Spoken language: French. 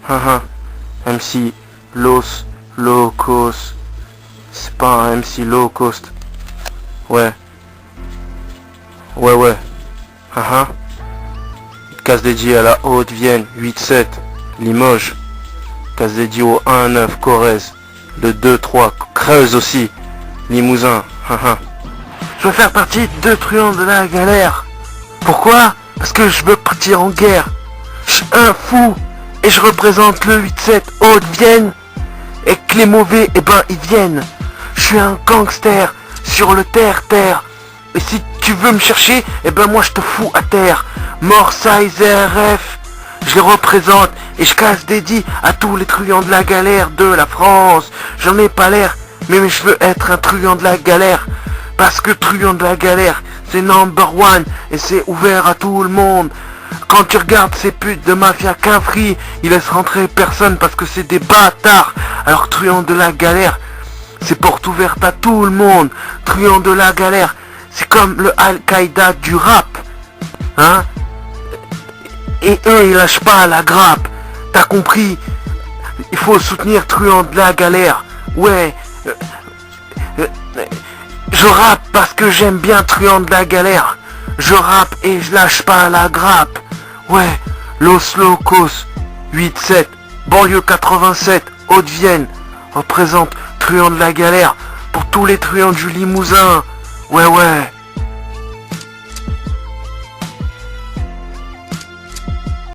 Haha. MC Los Low Cost. C'est pas un MC Low Cost. Ouais. Ouais. Haha. Casse dédié à la Haute-Vienne, 8-7, Limoges. Casse dédié au 1-9, Corrèze. Le 2-3, Creuse aussi, Limousin. Haha. Je veux faire partie de truands de la galère. Pourquoi? Parce que je veux partir en guerre. Je suis un fou. Et je représente le 8-7 Haute-Vienne. Et que les mauvais, ils viennent. Je suis un gangster sur le terre-terre. Et si tu veux me chercher, moi je te fous à terre. Mort size RF, je les représente et je casse des dits à tous les truands de la galère de la France. J'en ai pas l'air, mais je veux être un truand de la galère. Parce que truand de la galère, c'est number one et c'est ouvert à tout le monde. Quand tu regardes ces putes de mafia Quinfri, ils laissent rentrer personne parce que c'est des bâtards. Alors truand de la galère, c'est porte ouverte à tout le monde. Truand de la galère, c'est comme le Al-Qaïda du rap. Hein? Et eux, ils lâchent pas la grappe. T'as compris? Il faut soutenir truand de la galère. Ouais. Je rappe parce que j'aime bien truand de la galère. Je rappe et je lâche pas la grappe. Ouais. Los Locos, 8-7, banlieue 87, Haute-Vienne. Représente truand de la galère pour tous les truands du Limousin. Ouais.